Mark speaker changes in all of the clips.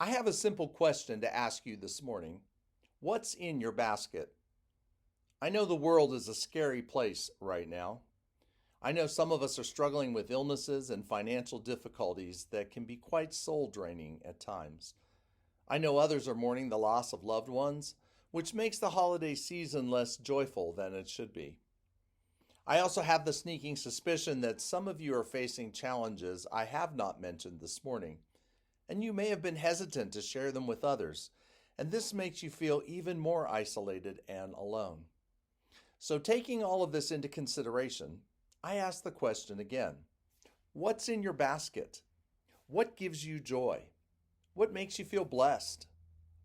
Speaker 1: I have a simple question to ask you this morning. What's in your basket? I know the world is a scary place right now. I know some of us are struggling with illnesses and financial difficulties that can be quite soul draining at times. I know others are mourning the loss of loved ones, which makes the holiday season less joyful than it should be. I also have the sneaking suspicion that some of you are facing challenges I have not mentioned this morning, and you may have been hesitant to share them with others, and this makes you feel even more isolated and alone. So, taking all of this into consideration, I ask the question again. What's in your basket? What gives you joy? What makes you feel blessed?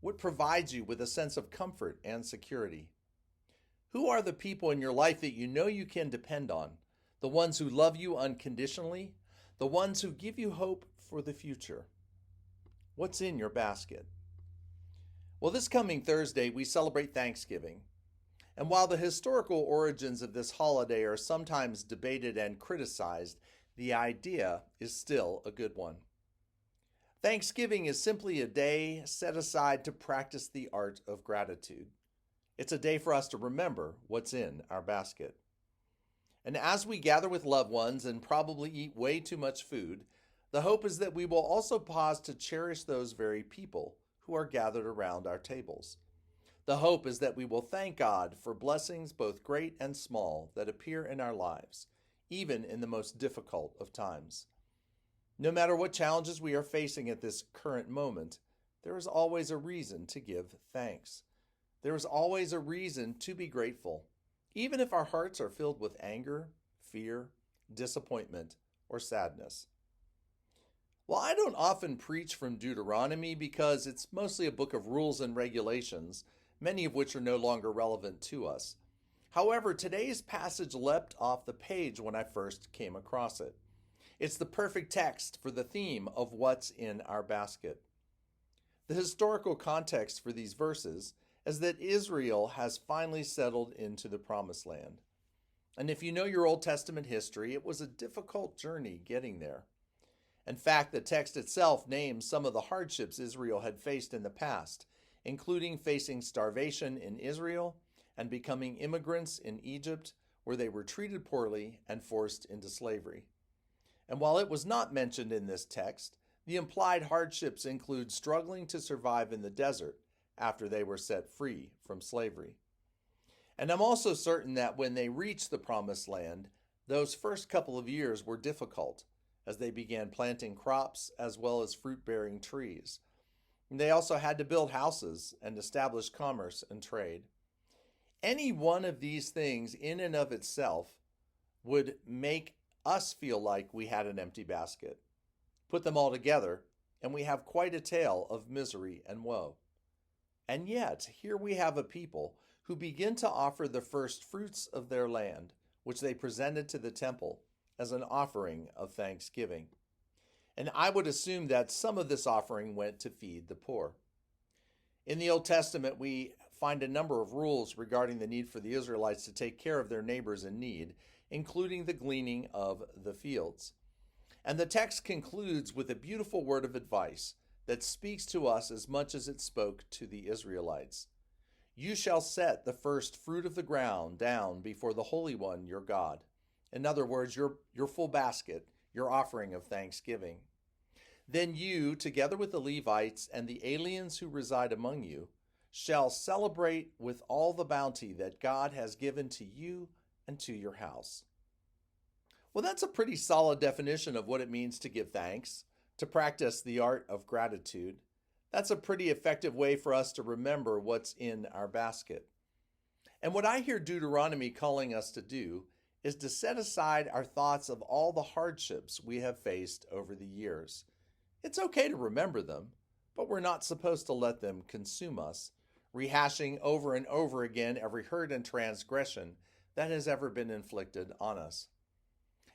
Speaker 1: What provides you with a sense of comfort and security? Who are the people in your life that you know you can depend on? The ones who love you unconditionally? The ones who give you hope for the future? What's in your basket? Well, this coming Thursday, we celebrate Thanksgiving. And while the historical origins of this holiday are sometimes debated and criticized, the idea is still a good one. Thanksgiving is simply a day set aside to practice the art of gratitude. It's a day for us to remember what's in our basket. And as we gather with loved ones and probably eat way too much food, the hope is that we will also pause to cherish those very people who are gathered around our tables. The hope is that we will thank God for blessings both great and small that appear in our lives, even in the most difficult of times. No matter what challenges we are facing at this current moment, there is always a reason to give thanks. There is always a reason to be grateful, even if our hearts are filled with anger, fear, disappointment, or sadness. Well, I don't often preach from Deuteronomy because it's mostly a book of rules and regulations, many of which are no longer relevant to us. However, today's passage leapt off the page when I first came across it. It's the perfect text for the theme of what's in our basket. The historical context for these verses is that Israel has finally settled into the Promised Land. And if you know your Old Testament history, it was a difficult journey getting there. In fact, the text itself names some of the hardships Israel had faced in the past, including facing starvation in Israel and becoming immigrants in Egypt, where they were treated poorly and forced into slavery. And while it was not mentioned in this text, the implied hardships include struggling to survive in the desert after they were set free from slavery. And I'm also certain that when they reached the Promised Land, those first couple of years were difficult as they began planting crops as well as fruit-bearing trees. And they also had to build houses and establish commerce and trade. Any one of these things in and of itself would make us feel like we had an empty basket. Put them all together, and we have quite a tale of misery and woe. And yet, here we have a people who begin to offer the first fruits of their land, which they presented to the temple as an offering of thanksgiving. And I would assume that some of this offering went to feed the poor. In the Old Testament, we find a number of rules regarding the need for the Israelites to take care of their neighbors in need, including the gleaning of the fields. And the text concludes with a beautiful word of advice that speaks to us as much as it spoke to the Israelites. You shall set the first fruit of the ground down before the Holy One, your God. In other words, your full basket, your offering of thanksgiving. Then you, together with the Levites and the aliens who reside among you, shall celebrate with all the bounty that God has given to you and to your house. Well, that's a pretty solid definition of what it means to give thanks, to practice the art of gratitude. That's a pretty effective way for us to remember what's in our basket. And what I hear Deuteronomy calling us to do is to set aside our thoughts of all the hardships we have faced over the years. It's okay to remember them, but we're not supposed to let them consume us, rehashing over and over again every hurt and transgression that has ever been inflicted on us.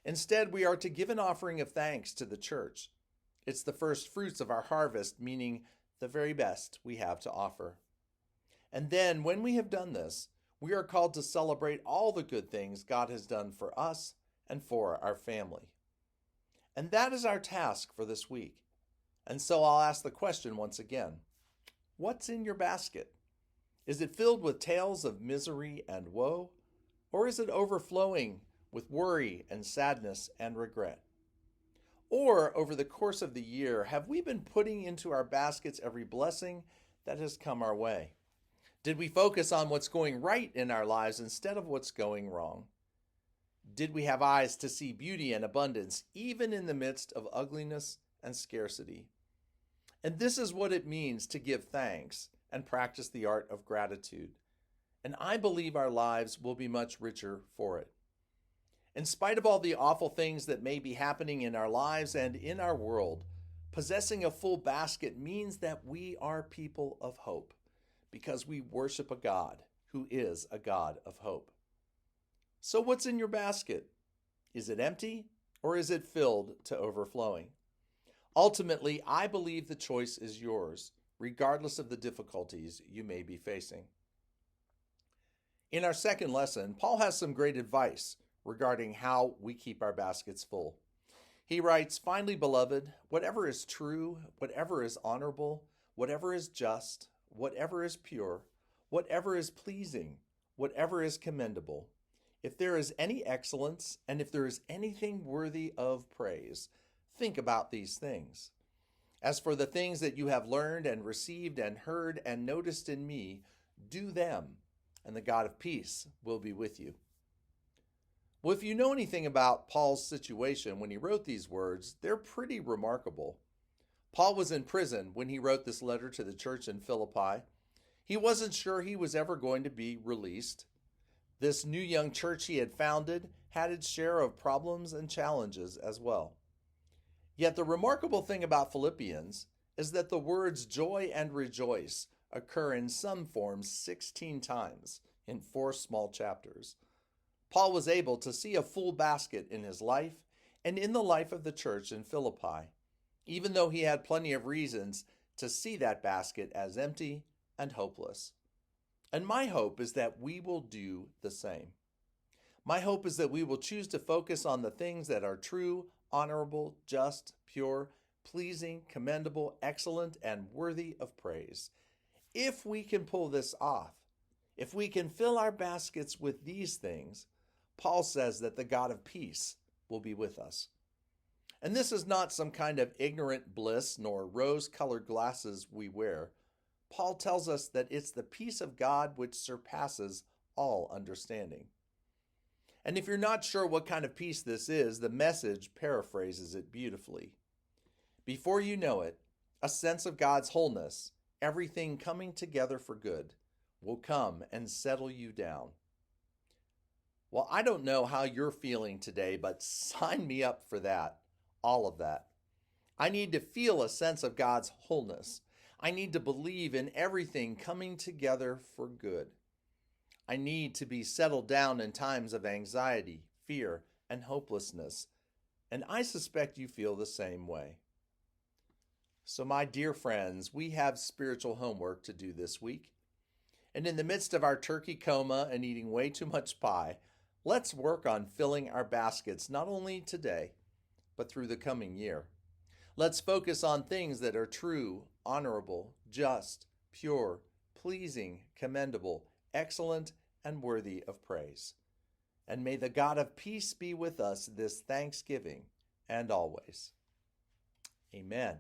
Speaker 1: Instead, we are to give an offering of thanks to the church. It's the first fruits of our harvest, meaning the very best we have to offer. And then, when we have done this, we are called to celebrate all the good things God has done for us and for our family. And that is our task for this week. And so I'll ask the question once again. What's in your basket? Is it filled with tales of misery and woe? Or is it overflowing with worry and sadness and regret? Or over the course of the year, have we been putting into our baskets every blessing that has come our way? Did we focus on what's going right in our lives instead of what's going wrong? Did we have eyes to see beauty and abundance even in the midst of ugliness and scarcity? And this is what it means to give thanks and practice the art of gratitude. And I believe our lives will be much richer for it. In spite of all the awful things that may be happening in our lives and in our world, possessing a full basket means that we are people of hope because we worship a God who is a God of hope. So what's in your basket? Is it empty or is it filled to overflowing? Ultimately, I believe the choice is yours, regardless of the difficulties you may be facing. In our second lesson, Paul has some great advice regarding how we keep our baskets full. He writes, "Finally, beloved, whatever is true, whatever is honorable, whatever is just, whatever is pure, whatever is pleasing, whatever is commendable, if there is any excellence, and if there is anything worthy of praise, think about these things. As for the things that you have learned and received and heard and noticed in me, do them, and the God of peace will be with you." Well, if you know anything about Paul's situation when he wrote these words, they're pretty remarkable. Paul was in prison when he wrote this letter to the church in Philippi. He wasn't sure he was ever going to be released. This new young church he had founded had its share of problems and challenges as well. Yet the remarkable thing about Philippians is that the words joy and rejoice occur in some forms 16 times in 4 small chapters. Paul was able to see a full basket in his life and in the life of the church in Philippi, even though he had plenty of reasons to see that basket as empty and hopeless. And my hope is that we will do the same. My hope is that we will choose to focus on the things that are true, honorable, just, pure, pleasing, commendable, excellent, and worthy of praise. If we can pull this off, if we can fill our baskets with these things, Paul says that the God of peace will be with us. And this is not some kind of ignorant bliss nor rose-colored glasses we wear. Paul tells us that it's the peace of God which surpasses all understanding. And if you're not sure what kind of peace this is, the Message paraphrases it beautifully. Before you know it, a sense of God's wholeness, everything coming together for good, will come and settle you down. Well, I don't know how you're feeling today, but sign me up for that, all of that. I need to feel a sense of God's wholeness. I need to believe in everything coming together for good. I need to be settled down in times of anxiety, fear, and hopelessness, and I suspect you feel the same way. So, my dear friends, we have spiritual homework to do this week. And in the midst of our turkey coma and eating way too much pie, let's work on filling our baskets not only today, but through the coming year. Let's focus on things that are true, honorable, just, pure, pleasing, commendable, excellent, and worthy of praise. And may the God of peace be with us this Thanksgiving and always. Amen.